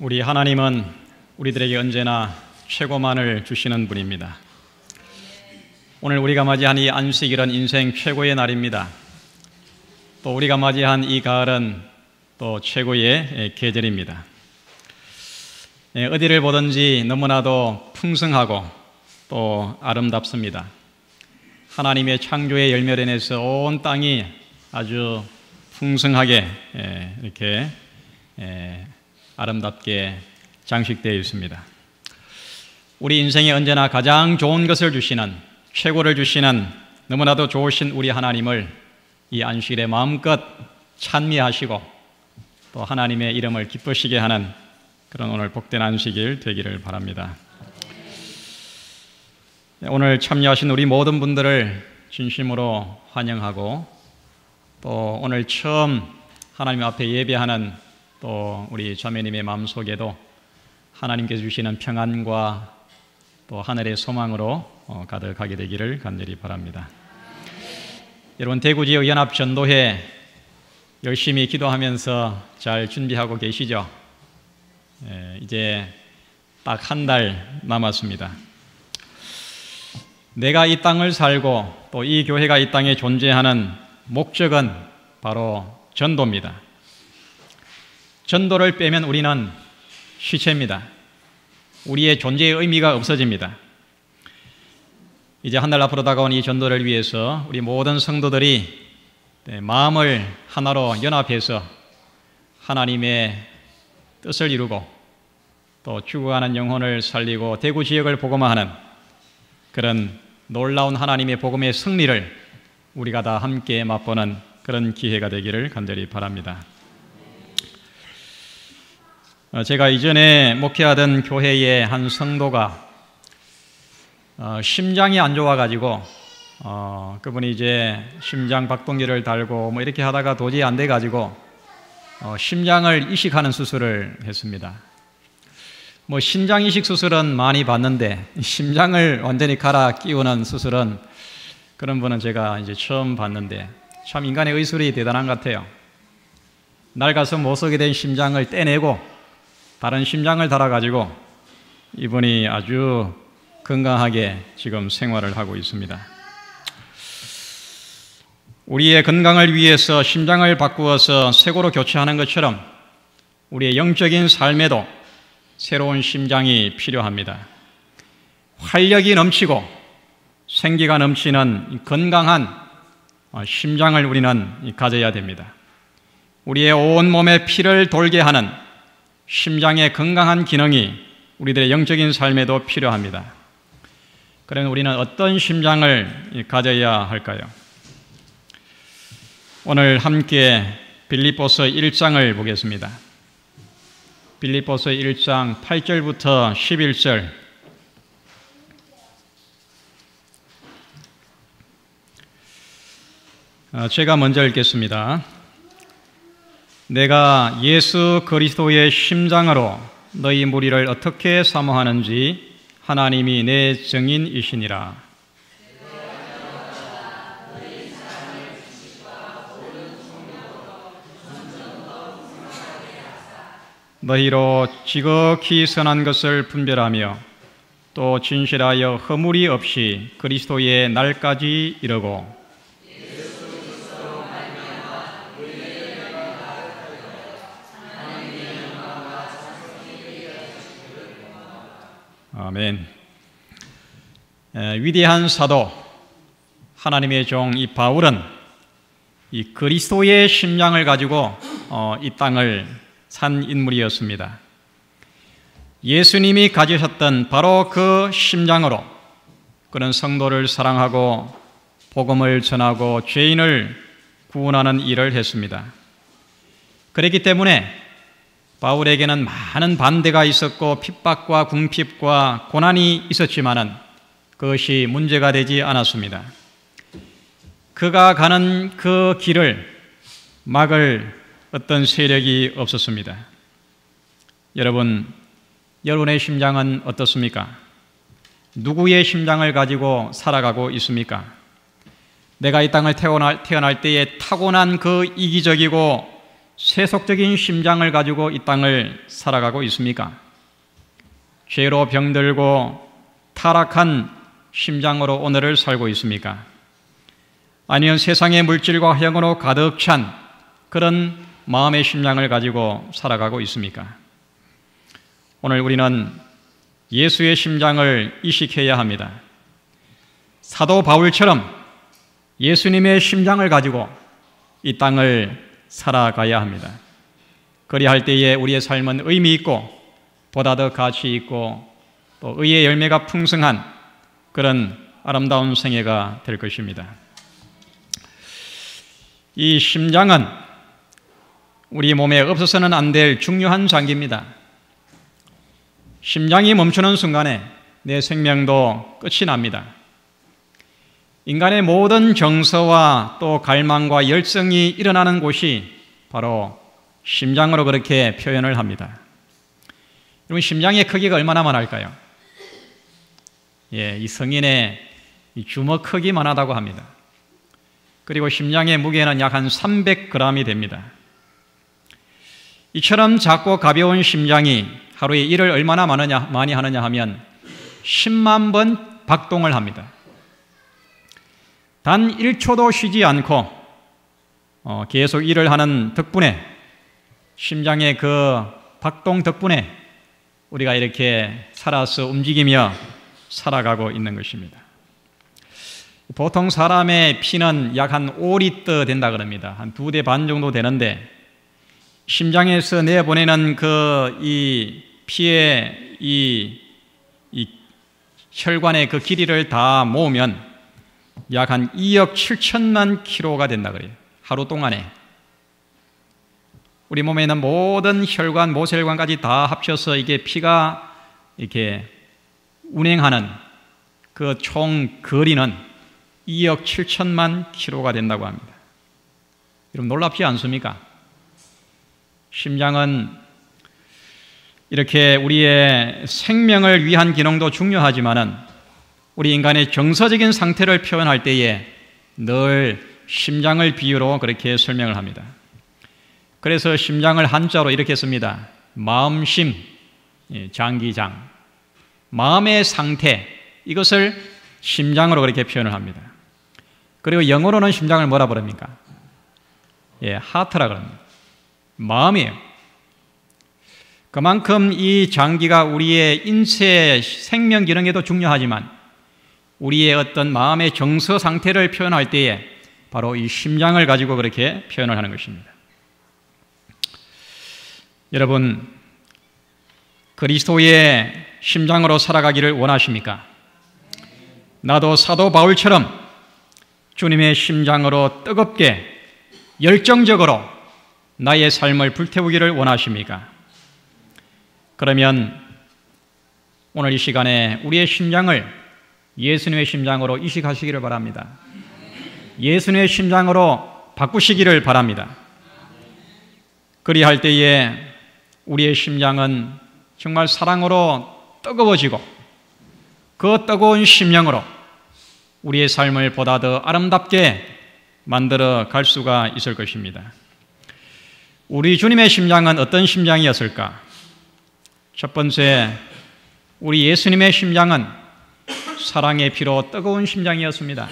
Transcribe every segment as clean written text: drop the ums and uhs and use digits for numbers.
우리 하나님은 우리들에게 언제나 최고만을 주시는 분입니다. 오늘 우리가 맞이한 이 안식일은 인생 최고의 날입니다. 또 우리가 맞이한 이 가을은 또 최고의 계절입니다. 어디를 보든지 너무나도 풍성하고 또 아름답습니다. 하나님의 창조의 열매를 인해서 온 땅이 아주 풍성하게 이렇게 아름답게 장식되어 있습니다. 우리 인생에 언제나 가장 좋은 것을 주시는, 최고를 주시는 너무나도 좋으신 우리 하나님을 이 안식일에 마음껏 찬미하시고 또 하나님의 이름을 기쁘시게 하는 그런 오늘 복된 안식일 되기를 바랍니다. 오늘 참여하신 우리 모든 분들을 진심으로 환영하고 또 오늘 처음 하나님 앞에 예배하는 또 우리 자매님의 마음속에도 하나님께서 주시는 평안과 또 하늘의 소망으로 가득하게 되기를 간절히 바랍니다. 여러분, 대구지역 연합전도회 열심히 기도하면서 잘 준비하고 계시죠? 이제 딱 한 달 남았습니다. 내가 이 땅을 살고 또 이 교회가 이 땅에 존재하는 목적은 바로 전도입니다. 전도를 빼면 우리는 시체입니다. 우리의 존재의 의미가 없어집니다. 이제 한 달 앞으로 다가온 이 전도를 위해서 우리 모든 성도들이 마음을 하나로 연합해서 하나님의 뜻을 이루고 또 죽어가는 영혼을 살리고 대구 지역을 복음화하는 그런 놀라운 하나님의 복음의 승리를 우리가 다 함께 맛보는 그런 기회가 되기를 간절히 바랍니다. 제가 이전에 목회하던 교회의 한 성도가 심장이 안 좋아가지고 그분이 이제 심장 박동기를 달고 뭐 이렇게 하다가 도저히 안 돼가지고 심장을 이식하는 수술을 했습니다. 뭐 신장 이식 수술은 많이 봤는데 심장을 완전히 갈아 끼우는 수술은 그런 분은 제가 이제 처음 봤는데 참 인간의 의술이 대단한 것 같아요. 낡아서 못 쓰게 된 심장을 떼내고 다른 심장을 달아가지고 이분이 아주 건강하게 지금 생활을 하고 있습니다. 우리의 건강을 위해서 심장을 바꾸어서 새고로 교체하는 것처럼 우리의 영적인 삶에도 새로운 심장이 필요합니다. 활력이 넘치고 생기가 넘치는 건강한 심장을 우리는 가져야 됩니다. 우리의 온몸에 피를 돌게 하는 심장의 건강한 기능이 우리들의 영적인 삶에도 필요합니다. 그러면 우리는 어떤 심장을 가져야 할까요? 오늘 함께 빌립보서 1장을 보겠습니다. 빌립보서 1장 8절부터 11절. 제가 먼저 읽겠습니다. 내가 예수 그리스도의 심장으로 너희 무리를 어떻게 사모하는지 하나님이 내 증인이시니라. 너희로 지극히 선한 것을 분별하며 또 진실하여 허물이 없이 그리스도의 날까지 이르고 아멘. 위대한 사도 하나님의 종 이 바울은 이 그리스도의 심장을 가지고 이 땅을 산 인물이었습니다. 예수님이 가지셨던 바로 그 심장으로 그는 성도를 사랑하고 복음을 전하고 죄인을 구원하는 일을 했습니다. 그렇기 때문에 바울에게는 많은 반대가 있었고 핍박과 궁핍과 고난이 있었지만은 그것이 문제가 되지 않았습니다. 그가 가는 그 길을 막을 어떤 세력이 없었습니다. 여러분의 심장은 어떻습니까? 누구의 심장을 가지고 살아가고 있습니까? 내가 이 땅을 태어날 때에 타고난 그 이기적이고 세속적인 심장을 가지고 이 땅을 살아가고 있습니까? 죄로 병들고 타락한 심장으로 오늘을 살고 있습니까? 아니면 세상의 물질과 허영으로 가득 찬 그런 마음의 심장을 가지고 살아가고 있습니까? 오늘 우리는 예수의 심장을 이식해야 합니다. 사도 바울처럼 예수님의 심장을 가지고 이 땅을 살아가야 합니다. 그리할 때에 우리의 삶은 의미 있고 보다 더 가치 있고 또 의의 열매가 풍성한 그런 아름다운 생애가 될 것입니다. 이 심장은 우리 몸에 없어서는 안 될 중요한 장기입니다. 심장이 멈추는 순간에 내 생명도 끝이 납니다. 인간의 모든 정서와 또 갈망과 열성이 일어나는 곳이 바로 심장으로 그렇게 표현을 합니다. 여러분, 심장의 크기가 얼마나 할까요? 이 성인의 주먹 크기만 하다고 합니다. 그리고 심장의 무게는 약 한 300g이 됩니다. 이처럼 작고 가벼운 심장이 하루에 일을 얼마나 많이 하느냐 하면 10만 번 박동을 합니다. 단 1초도 쉬지 않고 계속 일을 하는 덕분에, 심장의 그 박동 덕분에 우리가 이렇게 살아서 움직이며 살아가고 있는 것입니다. 보통 사람의 피는 약 한 5리터 된다 그럽니다. 한 2대 반 정도 되는데, 심장에서 내보내는 이 피의 이 혈관의 그 길이를 다 모으면 약 한 2억 7천만 킬로가 된다 그래요. 하루 동안에. 우리 몸에 있는 모든 혈관, 모세혈관까지 다 합쳐서 이게 피가 이렇게 운행하는 그 총 거리는 2억 7천만 킬로가 된다고 합니다. 여러분, 놀랍지 않습니까? 심장은 이렇게 우리의 생명을 위한 기능도 중요하지만은 우리 인간의 정서적인 상태를 표현할 때에 늘 심장을 비유로 그렇게 설명을 합니다. 그래서 심장을 한자로 이렇게 씁니다. 마음심, 장기장. 마음의 상태, 이것을 심장으로 그렇게 표현을 합니다. 그리고 영어로는 심장을 뭐라 부릅니까? 하트라 그럽니다. 마음이에요. 그만큼 이 장기가 우리의 인체 생명 기능에도 중요하지만 우리의 어떤 마음의 정서 상태를 표현할 때에 바로 이 심장을 가지고 그렇게 표현을 하는 것입니다. 여러분, 그리스도의 심장으로 살아가기를 원하십니까? 나도 사도 바울처럼 주님의 심장으로 뜨겁게 열정적으로 나의 삶을 불태우기를 원하십니까? 그러면 오늘 이 시간에 우리의 심장을 예수님의 심장으로 이식하시기를 바랍니다. 예수님의 심장으로 바꾸시기를 바랍니다. 그리할 때에 우리의 심장은 정말 사랑으로 뜨거워지고 그 뜨거운 심령으로 우리의 삶을 보다 더 아름답게 만들어 갈 수가 있을 것입니다. 우리 주님의 심장은 어떤 심장이었을까? 첫 번째, 우리 예수님의 심장은 사랑의 피로 뜨거운 심장이었습니다.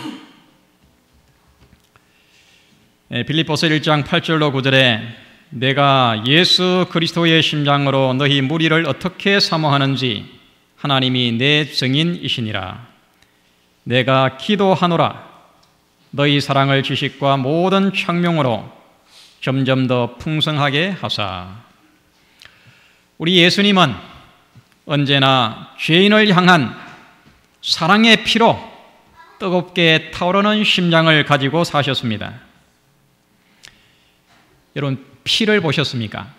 빌립보서 1장 8절로 9절에 내가 예수 그리스도의 심장으로 너희 무리를 어떻게 사모하는지 하나님이 내 증인이시니라. 내가 기도하노라. 너희 사랑을 지식과 모든 창명으로 점점 더 풍성하게 하사. 우리 예수님은 언제나 죄인을 향한 사랑의 피로 뜨겁게 타오르는 심장을 가지고 사셨습니다. 여러분, 피를 보셨습니까?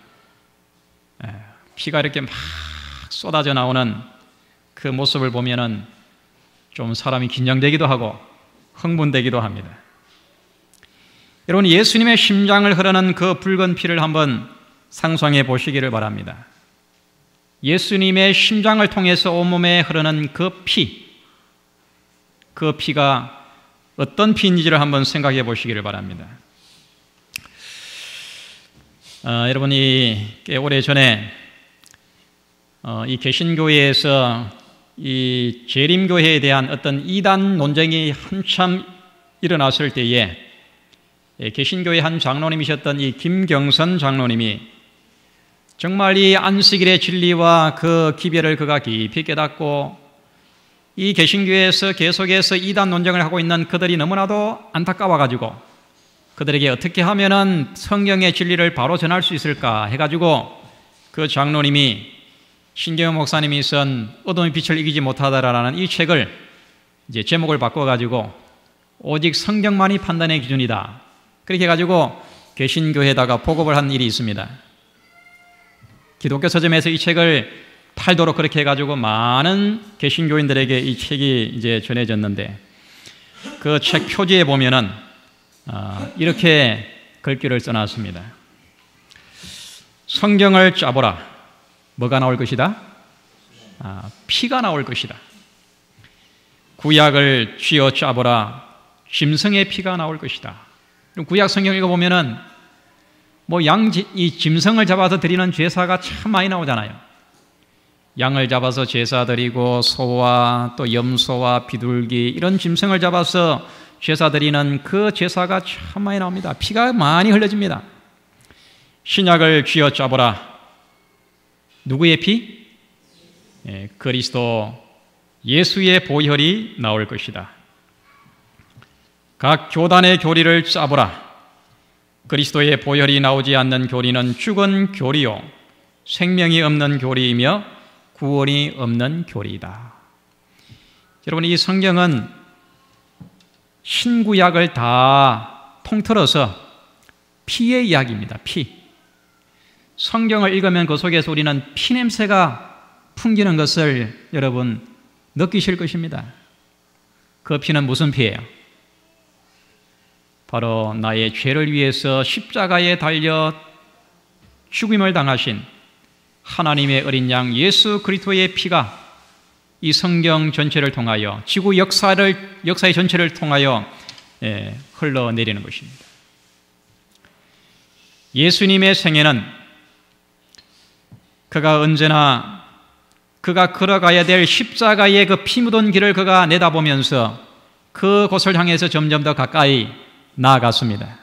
피가 이렇게 막 쏟아져 나오는 그 모습을 보면은 좀 사람이 긴장되기도 하고 흥분되기도 합니다. 여러분, 예수님의 심장을 흐르는 그 붉은 피를 한번 상상해 보시기를 바랍니다. 예수님의 심장을 통해서 온몸에 흐르는 그 피가 어떤 피인지를 한번 생각해 보시기를 바랍니다. 여러분이 꽤 오래 전에 이 개신교회에서 이 재림교회에 대한 어떤 이단 논쟁이 한참 일어났을 때에 개신교회 한 장로님이셨던 이 김경선 장로님이 정말 이 안식일의 진리와 그 기별을 그가 깊이 깨닫고 이 개신교회에서 계속해서 이단 논쟁을 하고 있는 그들이 너무나도 안타까워가지고 그들에게 어떻게 하면은 성경의 진리를 바로 전할 수 있을까 해가지고 그 장로님이 신경영 목사님이 쓴 어둠의 빛을 이기지 못하다라는 이 책을 이제 제목을 바꿔가지고 오직 성경만이 판단의 기준이다. 그렇게 해가지고 개신교회에다가 보급을 한 일이 있습니다. 기독교 서점에서 이 책을 팔도록 그렇게 해가지고 많은 개신교인들에게 이 책이 이제 전해졌는데 그 책 표지에 보면은 이렇게 글귀를 써놨습니다. 성경을 짜보라. 뭐가 나올 것이다? 피가 나올 것이다. 구약을 쥐어 짜보라. 짐승의 피가 나올 것이다. 구약 성경 읽어보면은 이 짐승을 잡아서 드리는 제사가 참 많이 나오잖아요. 양을 잡아서 제사 드리고 소와 또 염소와 비둘기 이런 짐승을 잡아서 제사 드리는 그 제사가 참 많이 나옵니다. 피가 많이 흘려집니다. 신약을 쥐어 짜보라. 누구의 피? 그리스도 예수의 보혈이 나올 것이다. 각 교단의 교리를 짜보라. 그리스도의 보혈이 나오지 않는 교리는 죽은 교리요 생명이 없는 교리이며 구원이 없는 교리이다. 여러분, 이 성경은 신구약을 다 통틀어서 피의 이야기입니다. 피. 성경을 읽으면 그 속에서 우리는 피 냄새가 풍기는 것을 여러분 느끼실 것입니다. 그 피는 무슨 피예요? 바로 나의 죄를 위해서 십자가에 달려 죽임을 당하신 하나님의 어린 양 예수 그리스도의 피가 이 성경 전체를 통하여 지구 역사의 전체를 통하여 흘러내리는 것입니다. 예수님의 생애는 그가 언제나 그가 걸어가야 될 십자가의 그 피 묻은 길을 그가 내다보면서 그곳을 향해서 점점 더 가까이 나아갔습니다.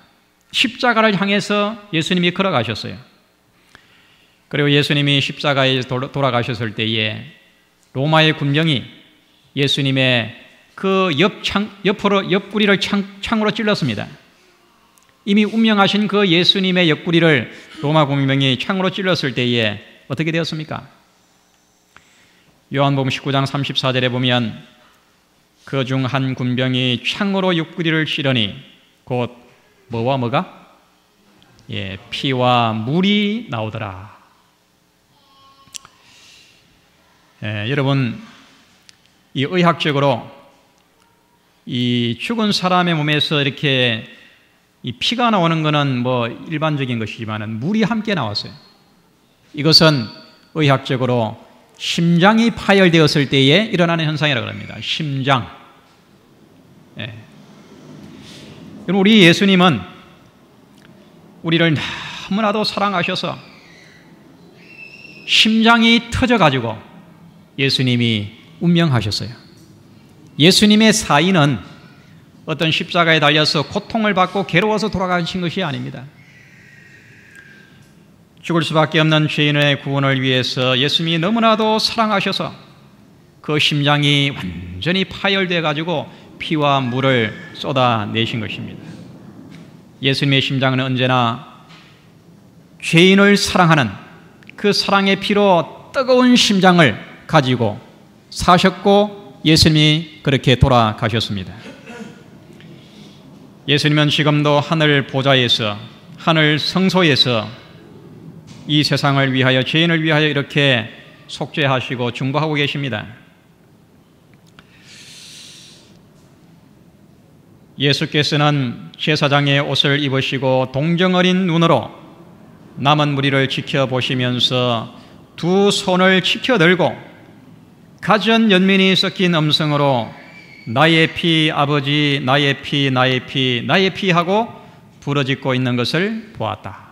십자가를 향해서 예수님이 걸어가셨어요. 그리고 예수님이 십자가에 돌아가셨을 때에 로마의 군병이 예수님의 그 옆구리를 창으로 찔렀습니다. 이미 운명하신 그 예수님의 옆구리를 로마 군병이 창으로 찔렀을 때에 어떻게 되었습니까? 요한복음 19장 34절에 보면 그 중 한 군병이 창으로 옆구리를 찌르니 곧 뭐와 뭐가? 피와 물이 나오더라. 여러분, 이 의학적으로 이 죽은 사람의 몸에서 이렇게 이 피가 나오는 것은 일반적인 것이지만 물이 함께 나왔어요. 이것은 의학적으로 심장이 파열되었을 때에 일어나는 현상이라고 합니다. 심장. 여러분, 우리 예수님은 우리를 너무나도 사랑하셔서 심장이 터져가지고 예수님이 운명하셨어요. 예수님의 사인은 어떤 십자가에 달려서 고통을 받고 괴로워서 돌아가신 것이 아닙니다. 죽을 수밖에 없는 죄인의 구원을 위해서 예수님이 너무나도 사랑하셔서 그 심장이 완전히 파열돼 가지고 피와 물을 쏟아내신 것입니다. 예수님의 심장은 언제나 죄인을 사랑하는 그 사랑의 피로 뜨거운 심장을 가지고 사셨고 예수님이 그렇게 돌아가셨습니다. 예수님은 지금도 하늘 보좌에서, 하늘 성소에서 이 세상을 위하여, 죄인을 위하여 이렇게 속죄하시고 중보하고 계십니다. 예수께서는 제사장의 옷을 입으시고 동정어린 눈으로 남은 무리를 지켜보시면서 두 손을 치켜들고 가전 연민이 섞인 음성으로 나의 피 아버지, 나의 피, 나의 피, 나의 피 하고 부르짖고 있는 것을 보았다.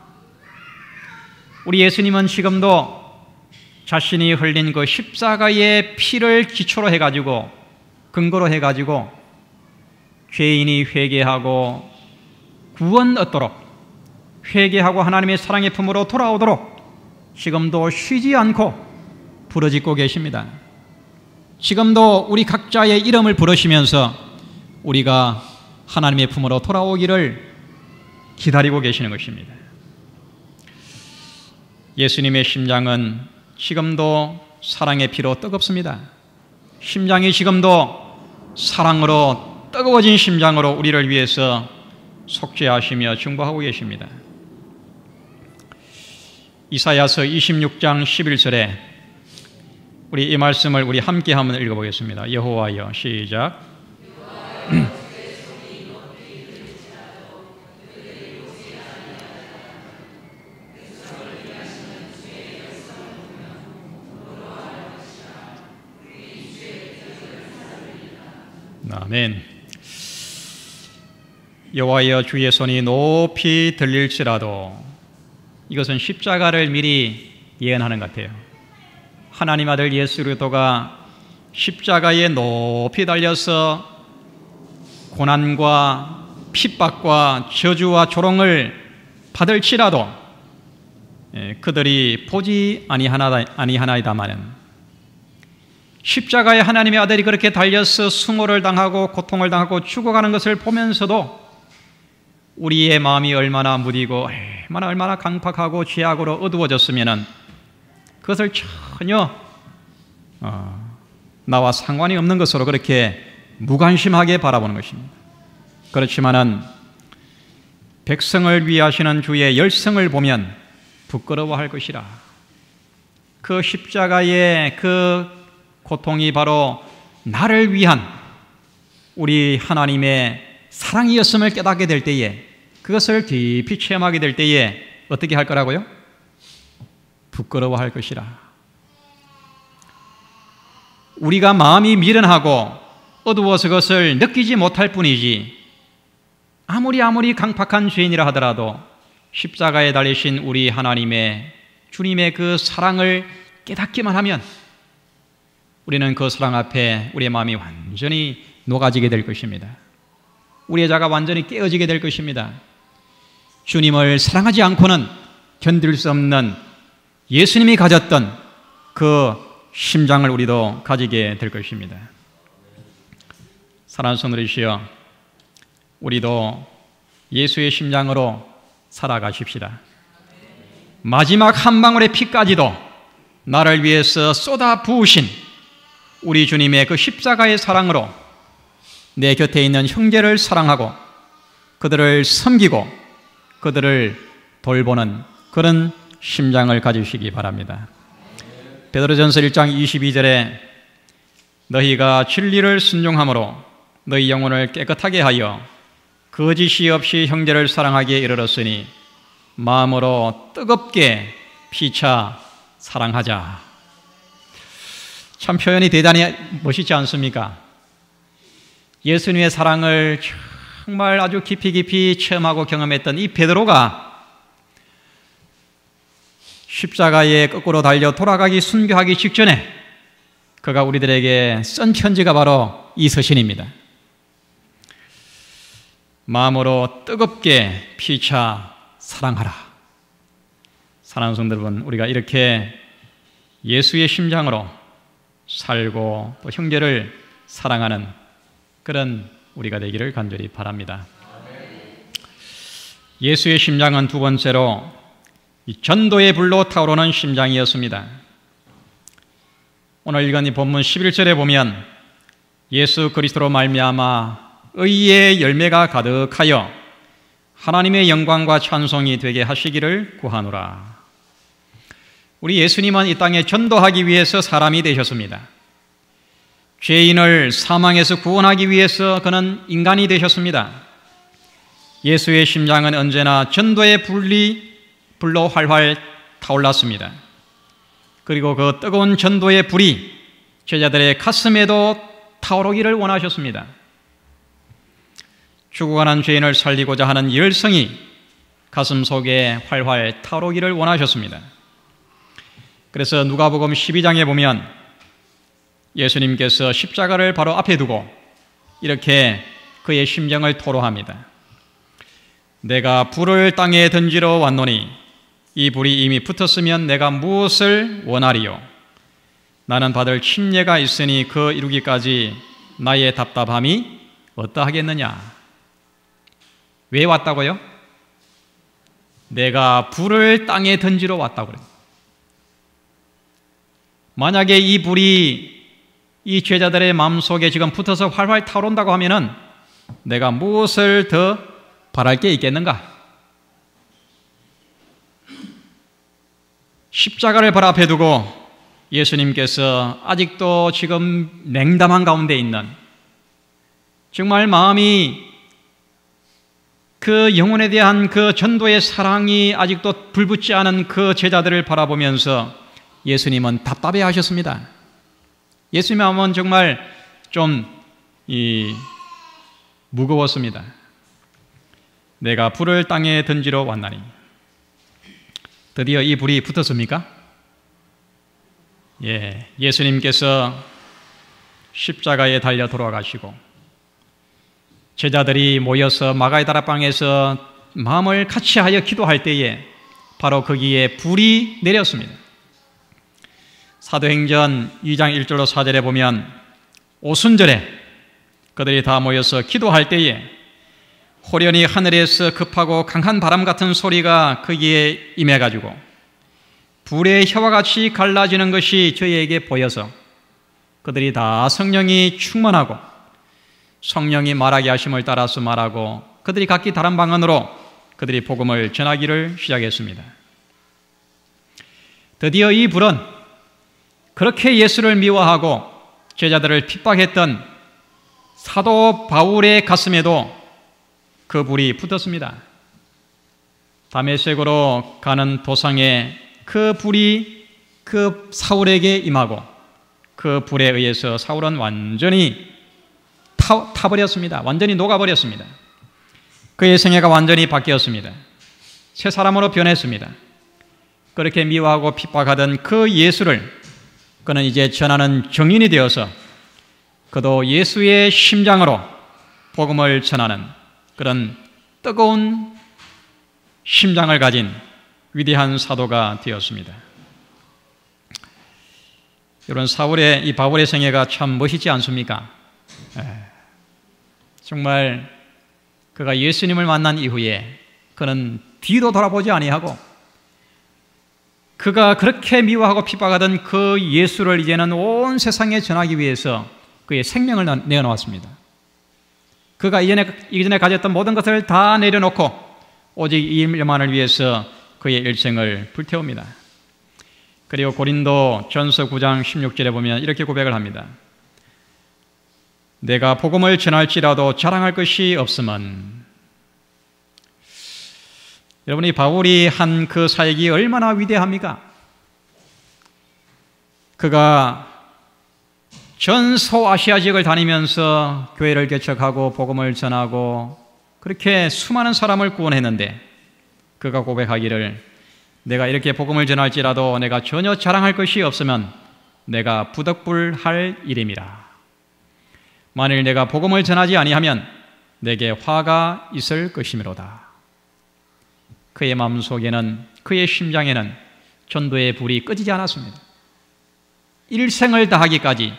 우리 예수님은 지금도 자신이 흘린 그 십자가의 피를 기초로 해가지고, 근거로 해가지고 죄인이 회개하고 구원 얻도록, 회개하고 하나님의 사랑의 품으로 돌아오도록 지금도 쉬지 않고 부르짖고 계십니다. 지금도 우리 각자의 이름을 부르시면서 우리가 하나님의 품으로 돌아오기를 기다리고 계시는 것입니다. 예수님의 심장은 지금도 사랑의 피로 뜨겁습니다. 심장이 지금도 사랑으로 뜨거워진 심장으로 우리를 위해서 속죄하시며 중보하고 계십니다. 이사야서 26장 11절에 우리 이 말씀을 우리 함께 한번 읽어보겠습니다. 여호와여, 시작. 아멘. 여호와여, 주의 손이 높이 들릴지라도, 이것은 십자가를 미리 예언하는 것 같아요. 하나님 아들 예수 그리스도가 십자가에 높이 달려서 고난과 핍박과 저주와 조롱을 받을지라도 그들이 보지 아니하나이다마는, 십자가에 하나님의 아들이 그렇게 달려서 수모를 당하고 고통을 당하고 죽어가는 것을 보면서도 우리의 마음이 얼마나 무디고 얼마나 강팍하고 죄악으로 어두워졌으면 그것을 전혀 나와 상관이 없는 것으로 그렇게 무관심하게 바라보는 것입니다. 그렇지만은 백성을 위하시는 주의 열성을 보면 부끄러워할 것이라. 그 십자가의 그 고통이 바로 나를 위한 우리 하나님의 사랑이었음을 깨닫게 될 때에, 그것을 깊이 체험하게 될 때에 어떻게 할 거라고요? 부끄러워할 것이라. 우리가 마음이 미련하고 어두워서 그것을 느끼지 못할 뿐이지, 아무리 강팍한 죄인이라 하더라도 십자가에 달리신 우리 하나님의 주님의 그 사랑을 깨닫기만 하면 우리는 그 사랑 앞에 우리의 마음이 완전히 녹아지게 될 것입니다. 우리의 자가 완전히 깨어지게 될 것입니다. 주님을 사랑하지 않고는 견딜 수 없는 예수님이 가졌던 그 심장을 우리도 가지게 될 것입니다. 사랑하는 성도들이시여, 우리도 예수의 심장으로 살아가십시다. 마지막 한 방울의 피까지도 나를 위해서 쏟아 부으신 우리 주님의 그 십자가의 사랑으로 내 곁에 있는 형제를 사랑하고 그들을 섬기고 그들을 돌보는 그런 심장을 가지시기 바랍니다. 베드로전서 1장 22절에 너희가 진리를 순종함으로 너희 영혼을 깨끗하게 하여 거짓이 없이 형제를 사랑하기에 이르렀으니 마음으로 뜨겁게 피차 사랑하자. 참 표현이 대단히 멋있지 않습니까? 예수님의 사랑을 정말 아주 깊이 체험하고 경험했던 이 베드로가 십자가에 거꾸로 달려 돌아가기 순교하기 직전에 그가 우리들에게 쓴 편지가 바로 이 서신입니다. 마음으로 뜨겁게 피차 사랑하라. 사랑하는 성도 여러분, 우리가 이렇게 예수의 심장으로 살고 또 형제를 사랑하는 그런 우리가 되기를 간절히 바랍니다. 예수의 심장은 두 번째로 이 전도의 불로 타오르는 심장이었습니다. 오늘 읽은 이 본문 11절에 보면 예수 그리스도로 말미암아 의의 열매가 가득하여 하나님의 영광과 찬송이 되게 하시기를 구하노라. 우리 예수님은 이 땅에 전도하기 위해서 사람이 되셨습니다. 죄인을 사망에서 구원하기 위해서 그는 인간이 되셨습니다. 예수의 심장은 언제나 전도의 불로 활활 타올랐습니다. 그리고 그 뜨거운 전도의 불이 제자들의 가슴에도 타오르기를 원하셨습니다. 죽어가는 죄인을 살리고자 하는 열성이 가슴 속에 활활 타오르기를 원하셨습니다. 그래서 누가복음 12장에 보면 예수님께서 십자가를 바로 앞에 두고 이렇게 그의 심정을 토로합니다. 내가 불을 땅에 던지러 왔노니 이 불이 이미 붙었으면 내가 무엇을 원하리요? 나는 받을 침례가 있으니 그 이루기까지 나의 답답함이 어떠하겠느냐? 왜 왔다고요? 내가 불을 땅에 던지러 왔다고요. 만약에 이 불이 이 제자들의 마음속에 지금 붙어서 활활 타오른다고 하면은 내가 무엇을 더 바랄 게 있겠는가? 십자가를 발 앞에 두고 예수님께서 아직도 지금 냉담한 가운데 있는, 정말 마음이 그 영혼에 대한 그 전도의 사랑이 아직도 불붙지 않은 그 제자들을 바라보면서 예수님은 답답해 하셨습니다. 예수님 마음은 정말 좀 무거웠습니다. 내가 불을 땅에 던지러 왔나니. 드디어 이 불이 붙었습니까? 예, 예수님께서 십자가에 달려 돌아가시고 제자들이 모여서 마가의 다락방에서 마음을 같이하여 기도할 때에 바로 거기에 불이 내렸습니다. 사도행전 2장 1절로 4절에 보면 오순절에 그들이 다 모여서 기도할 때에 호련히 하늘에서 급하고 강한 바람 같은 소리가 거기에 임해가지고 불의 혀와 같이 갈라지는 것이 저희에게 보여서 그들이 다 성령이 충만하고 성령이 말하게 하심을 따라서 말하고 그들이 각기 다른 방언으로 그들이 복음을 전하기를 시작했습니다. 드디어 이 불은 그렇게 예수를 미워하고 제자들을 핍박했던 사도 바울의 가슴에도 그 불이 붙었습니다. 다메섹으로 가는 도상에 그 불이 그 사울에게 임하고 그 불에 의해서 사울은 완전히 타버렸습니다. 완전히 녹아버렸습니다. 그의 생애가 완전히 바뀌었습니다. 새 사람으로 변했습니다. 그렇게 미워하고 핍박하던 그 예수를 그는 이제 전하는 정인이 되어서 그도 예수의 심장으로 복음을 전하는 그런 뜨거운 심장을 가진 위대한 사도가 되었습니다. 여러분, 이 바울의 생애가 참 멋있지 않습니까? 정말 그가 예수님을 만난 이후에 그는 뒤도 돌아보지 아니하고 그가 그렇게 미워하고 핍박하던 그 예수를 이제는 온 세상에 전하기 위해서 그의 생명을 내어놓았습니다. 그가 이전에 가졌던 모든 것을 다 내려놓고 오직 이 일만을 위해서 그의 일생을 불태웁니다. 그리고 고린도 전서 9장 16절에 보면 이렇게 고백을 합니다. 내가 복음을 전할지라도 자랑할 것이 없으면. 여러분이 바울이 한 그 사역이 얼마나 위대합니까? 그가 전 소아시아 지역을 다니면서 교회를 개척하고 복음을 전하고 그렇게 수많은 사람을 구원했는데 그가 고백하기를 내가 이렇게 복음을 전할지라도 내가 전혀 자랑할 것이 없으면 내가 부득불할 일임이라. 만일 내가 복음을 전하지 아니하면 내게 화가 있을 것이미로다. 그의 마음속에는, 그의 심장에는 전도의 불이 꺼지지 않았습니다. 일생을 다하기까지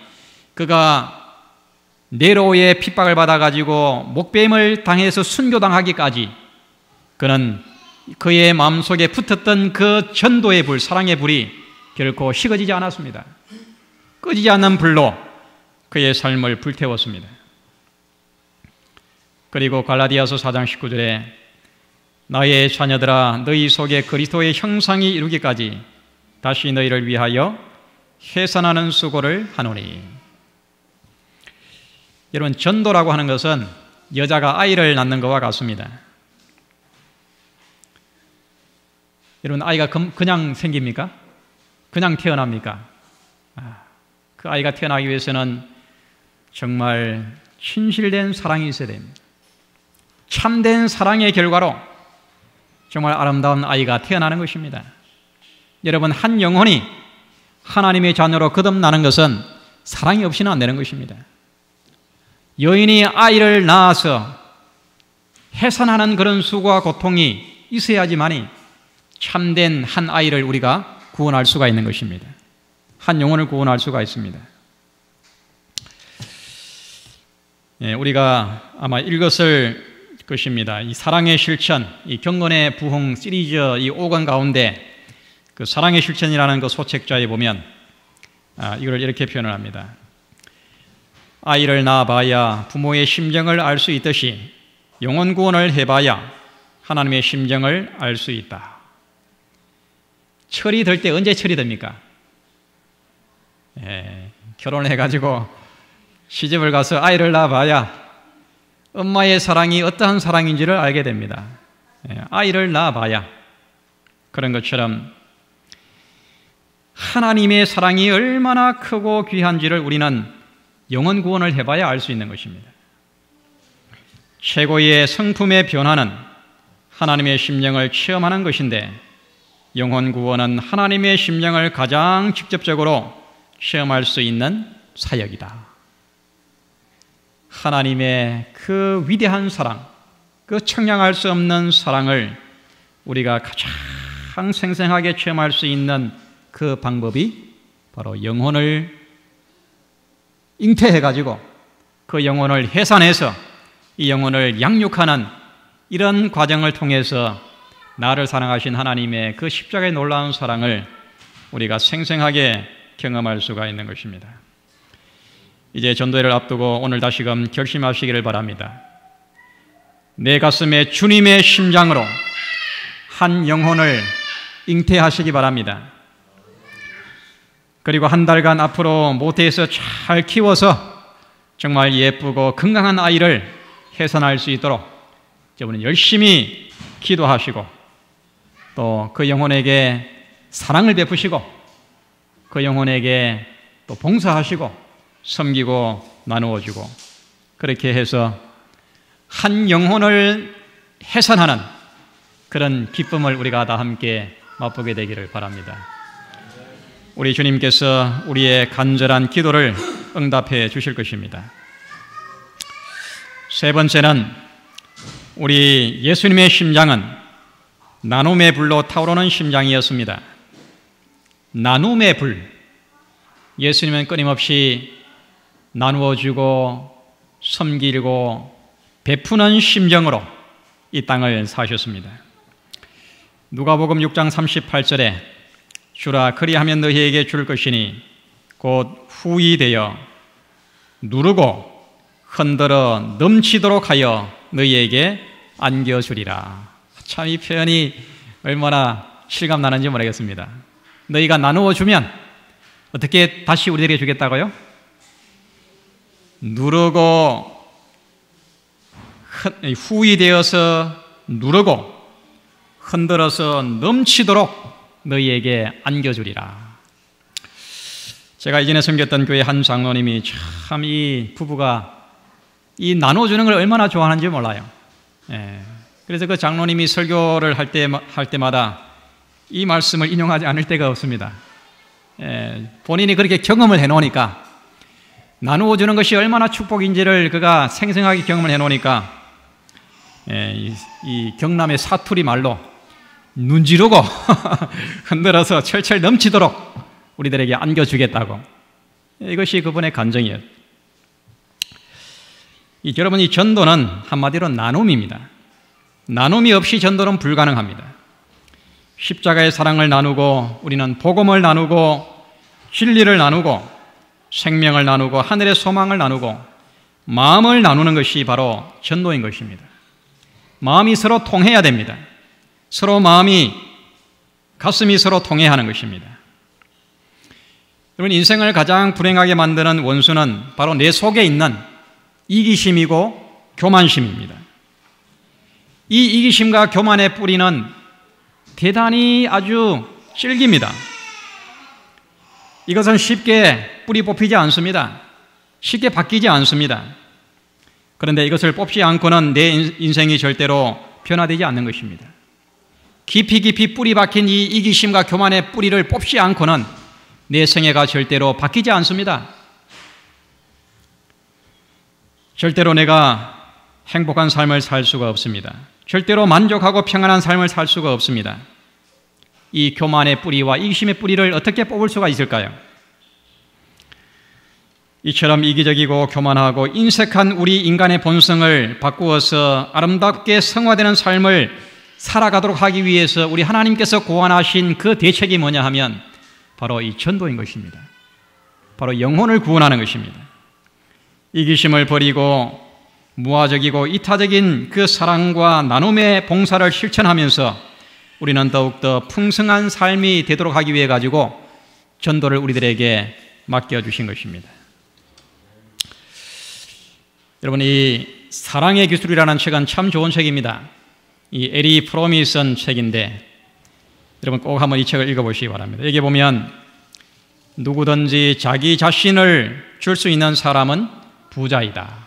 그가 네로의 핍박을 받아가지고 목배임을 당해서 순교당하기까지 그는 그의 마음속에 붙었던 그 전도의 불, 사랑의 불이 결코 식어지지 않았습니다. 꺼지지 않는 불로 그의 삶을 불태웠습니다. 그리고 갈라디아서 4장 19절에 나의 자녀들아 너희 속에 그리스도의 형상이 이루기까지 다시 너희를 위하여 해산하는 수고를 하노니. 여러분, 전도라고 하는 것은 여자가 아이를 낳는 것과 같습니다. 여러분, 아이가 그냥 생깁니까? 그냥 태어납니까? 그 아이가 태어나기 위해서는 정말 진실된 사랑이 있어야 됩니다. 참된 사랑의 결과로 정말 아름다운 아이가 태어나는 것입니다. 여러분, 한 영혼이 하나님의 자녀로 거듭나는 것은 사랑이 없이는 안 되는 것입니다. 여인이 아이를 낳아서 해산하는 그런 수고와 고통이 있어야지만이 참된 한 아이를 우리가 구원할 수가 있는 것입니다. 한 영혼을 구원할 수가 있습니다. 우리가 아마 읽었을 것입니다. 이 사랑의 실천, 이 경건의 부흥 시리즈 이 5권 가운데 그 사랑의 실천이라는 그 소책자에 보면 이걸 이렇게 표현을 합니다. 아이를 낳아봐야 부모의 심정을 알 수 있듯이 영혼 구원을 해봐야 하나님의 심정을 알 수 있다. 철이 들 때 언제 철이 듭니까? 결혼을 해가지고 시집을 가서 아이를 낳아봐야 엄마의 사랑이 어떠한 사랑인지를 알게 됩니다. 아이를 낳아봐야. 그런 것처럼 하나님의 사랑이 얼마나 크고 귀한지를 우리는 영혼 구원을 해봐야 알 수 있는 것입니다. 최고의 성품의 변화는 하나님의 심령을 체험하는 것인데 영혼 구원은 하나님의 심령을 가장 직접적으로 체험할 수 있는 사역이다. 하나님의 그 위대한 사랑, 그 청량할 수 없는 사랑을 우리가 가장 생생하게 체험할 수 있는 그 방법이 바로 영혼을 잉태해가지고 그 영혼을 해산해서 이 영혼을 양육하는 이런 과정을 통해서 나를 사랑하신 하나님의 그 십자가의 놀라운 사랑을 우리가 생생하게 경험할 수가 있는 것입니다. 이제 전도회를 앞두고 오늘 다시금 결심하시기를 바랍니다. 내 가슴에 주님의 심장으로 한 영혼을 잉태하시기 바랍니다. 그리고 한 달간 앞으로 모태에서 잘 키워서 정말 예쁘고 건강한 아이를 해산할 수 있도록 여러분은 열심히 기도하시고 또 그 영혼에게 사랑을 베푸시고 그 영혼에게 또 봉사하시고 섬기고 나누어주고 그렇게 해서 한 영혼을 해산하는 그런 기쁨을 우리가 다 함께 맛보게 되기를 바랍니다. 우리 주님께서 우리의 간절한 기도를 응답해 주실 것입니다. 세 번째는 우리 예수님의 심장은 나눔의 불로 타오르는 심장이었습니다. 나눔의 불. 예수님은 끊임없이 나누어주고 섬기고 베푸는 심정으로 이 땅을 사셨습니다. 누가복음 6장 38절에 주라 그리하면 너희에게 줄 것이니 곧 후히 되어 누르고 흔들어 넘치도록 하여 너희에게 안겨주리라. 참 이 표현이 얼마나 실감나는지 모르겠습니다. 너희가 나누어 주면 어떻게 다시 우리에게 주겠다고요? 누르고 후히 되어서 누르고 흔들어서 넘치도록 너희에게 안겨주리라. 제가 이전에 섬겼던 교회 한 장로님이 참 이 부부가 이 나눠주는 걸 얼마나 좋아하는지 몰라요. 그래서 그 장로님이 설교를 할 때마다 이 말씀을 인용하지 않을 때가 없습니다. 본인이 그렇게 경험을 해놓으니까 나누어 주는 것이 얼마나 축복인지를 그가 생생하게 경험을 해놓으니까 이 경남의 사투리 말로 눈지르고 흔들어서 철철 넘치도록 우리들에게 안겨주겠다고. 이것이 그분의 간정이에요. 여러분, 이 전도는 한마디로 나눔입니다. 나눔이 없이 전도는 불가능합니다. 십자가의 사랑을 나누고 우리는 복음을 나누고 진리를 나누고 생명을 나누고 하늘의 소망을 나누고 마음을 나누는 것이 바로 전도인 것입니다. 마음이 서로 통해야 됩니다. 서로 가슴이 서로 통해야 하는 것입니다. 여러분, 인생을 가장 불행하게 만드는 원수는 바로 내 속에 있는 이기심이고 교만심입니다. 이 이기심과 교만의 뿌리는 대단히 아주 질깁니다. 이것은 쉽게 뿌리 뽑히지 않습니다. 쉽게 바뀌지 않습니다. 그런데 이것을 뽑지 않고는 내 인생이 절대로 변화되지 않는 것입니다. 깊이 깊이 뿌리 박힌 이 이기심과 교만의 뿌리를 뽑지 않고는 내 생애가 절대로 바뀌지 않습니다. 절대로 내가 행복한 삶을 살 수가 없습니다. 절대로 만족하고 평안한 삶을 살 수가 없습니다. 이 교만의 뿌리와 이기심의 뿌리를 어떻게 뽑을 수가 있을까요? 이처럼 이기적이고 교만하고 인색한 우리 인간의 본성을 바꾸어서 아름답게 성화되는 삶을 살아가도록 하기 위해서 우리 하나님께서 고안하신 그 대책이 뭐냐 하면 바로 이 전도인 것입니다. 바로 영혼을 구원하는 것입니다. 이기심을 버리고 무화적이고 이타적인 그 사랑과 나눔의 봉사를 실천하면서 우리는 더욱더 풍성한 삶이 되도록 하기 위해 가지고 전도를 우리들에게 맡겨주신 것입니다. 여러분, 이 사랑의 기술이라는 책은 참 좋은 책입니다. 이 에리 프롬이 쓴 책인데 여러분 꼭 한번 이 책을 읽어보시기 바랍니다. 여기 보면 누구든지 자기 자신을 줄 수 있는 사람은 부자이다.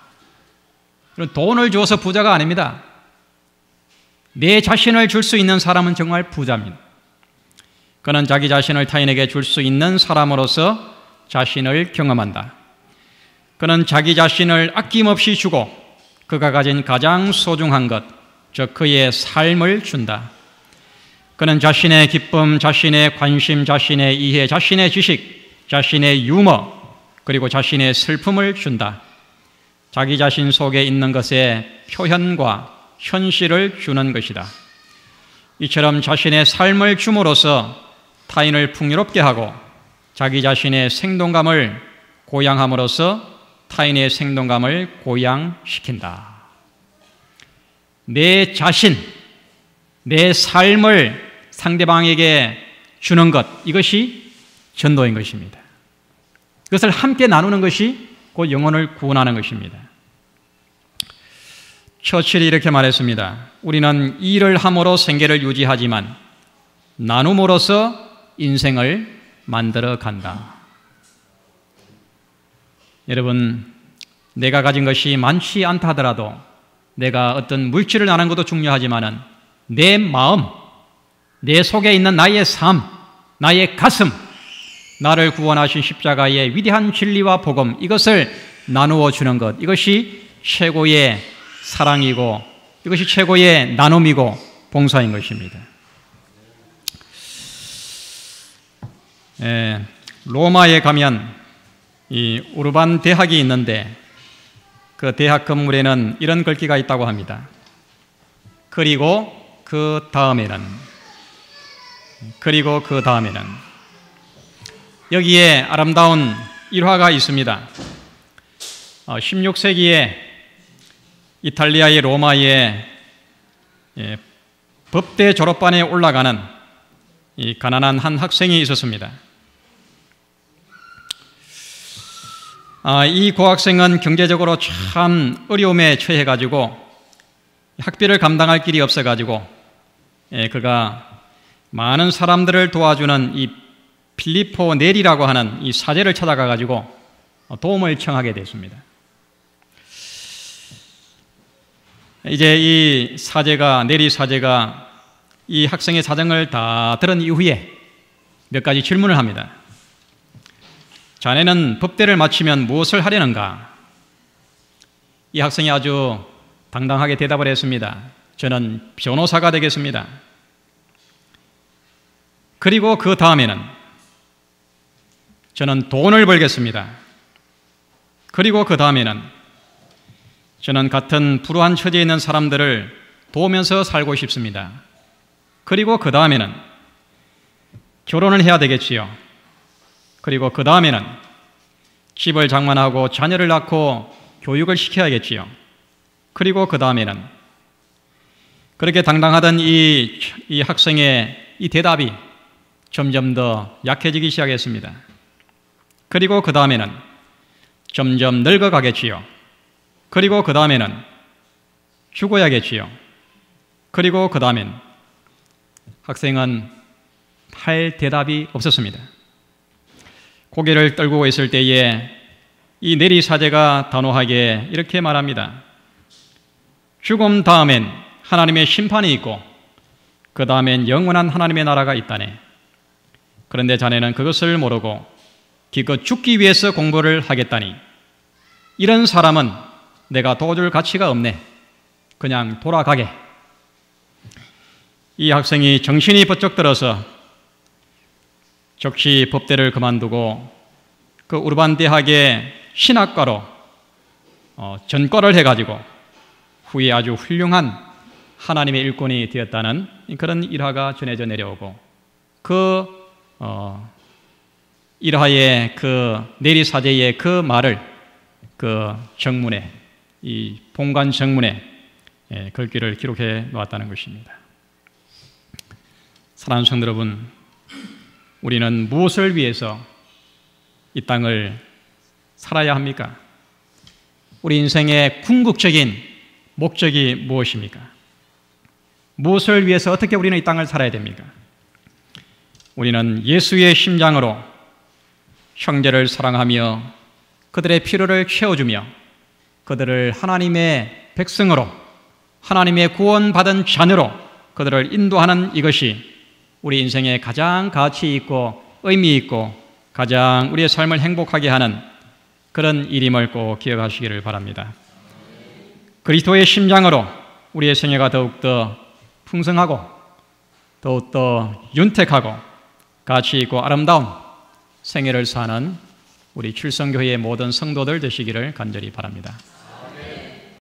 돈을 주어서 부자가 아닙니다. 내 자신을 줄 수 있는 사람은 정말 부자입니다. 그는 자기 자신을 타인에게 줄 수 있는 사람으로서 자신을 경험한다. 그는 자기 자신을 아낌없이 주고 그가 가진 가장 소중한 것, 즉 그의 삶을 준다. 그는 자신의 기쁨, 자신의 관심, 자신의 이해, 자신의 지식, 자신의 유머, 그리고 자신의 슬픔을 준다. 자기 자신 속에 있는 것의 표현과 현실을 주는 것이다. 이처럼 자신의 삶을 줌으로써 타인을 풍요롭게 하고 자기 자신의 생동감을 고양함으로써 타인의 생동감을 고양시킨다. 내 자신, 내 삶을 상대방에게 주는 것, 이것이 전도인 것입니다. 그것을 함께 나누는 것이 곧 영혼을 구원하는 것입니다. 처칠이 이렇게 말했습니다. 우리는 일을 함으로 생계를 유지하지만 나눔으로써 인생을 만들어 간다. 여러분, 내가 가진 것이 많지 않다 하더라도 내가 어떤 물질을 나누는 것도 중요하지만은 내 마음, 내 속에 있는 나의 삶, 나의 가슴, 나를 구원하신 십자가의 위대한 진리와 복음, 이것을 나누어 주는 것, 이것이 최고의 사랑이고 이것이 최고의 나눔이고 봉사인 것입니다. 로마에 가면 이 우르반 대학이 있는데 그 대학 건물에는 이런 글귀가 있다고 합니다. 그리고 그 다음에는 여기에 아름다운 일화가 있습니다. 16세기에 이탈리아의 로마의 법대 졸업반에 올라가는 이 가난한 한 학생이 있었습니다. 이 고학생은 경제적으로 참 어려움에 처해가지고 학비를 감당할 길이 없어가지고 그가 많은 사람들을 도와주는 이 필리포 네리라고 하는 이 사제를 찾아가가지고 도움을 청하게 됐습니다. 이제 이 사제가, 네리 사제가 이 학생의 사정을 다 들은 이후에 몇 가지 질문을 합니다. 자네는 법대를 마치면 무엇을 하려는가? 이 학생이 아주 당당하게 대답을 했습니다. 저는 변호사가 되겠습니다. 그리고 그 다음에는 저는 돈을 벌겠습니다. 그리고 그 다음에는 저는 같은 불우한 처지에 있는 사람들을 도우면서 살고 싶습니다. 그리고 그 다음에는 결혼을 해야 되겠지요. 그리고 그 다음에는 집을 장만하고 자녀를 낳고 교육을 시켜야겠지요. 그리고 그 다음에는 그렇게 당당하던 이 학생의 이 대답이 점점 더 약해지기 시작했습니다. 그리고 그 다음에는 점점 늙어가겠지요. 그리고 그 다음에는 죽어야겠지요. 그리고 그 다음엔 학생은 할 대답이 없었습니다. 고개를 떨구고 있을 때에 이 네리 사제가 단호하게 이렇게 말합니다. 죽음 다음엔 하나님의 심판이 있고 그 다음엔 영원한 하나님의 나라가 있다네. 그런데 자네는 그것을 모르고 기껏 죽기 위해서 공부를 하겠다니 이런 사람은 내가 도와줄 가치가 없네. 그냥 돌아가게. 이 학생이 정신이 번쩍 들어서 즉시 법대를 그만두고 그 우르반 대학의 신학과로 전과를 해가지고 후에 아주 훌륭한 하나님의 일꾼이 되었다는 그런 일화가 전해져 내려오고 그 일화의 그 내리사제의 그 말을 그 정문에 이 본관 정문에 글귀를 기록해 놓았다는 것입니다. 사랑하는 성도 여러분, 우리는 무엇을 위해서 이 땅을 살아야 합니까? 우리 인생의 궁극적인 목적이 무엇입니까? 무엇을 위해서 어떻게 우리는 이 땅을 살아야 됩니까? 우리는 예수의 심장으로 형제를 사랑하며 그들의 필요를 채워주며 그들을 하나님의 백성으로 하나님의 구원받은 자녀로 그들을 인도하는 이것이 우리 인생의 가장 가치 있고 의미 있고 가장 우리의 삶을 행복하게 하는 그런 일임을 꼭 기억하시기를 바랍니다. 그리스도의 심장으로 우리의 생애가 더욱더 풍성하고 더욱더 윤택하고 가치 있고 아름다운 생애를 사는 우리 출성교회의 모든 성도들 되시기를 간절히 바랍니다.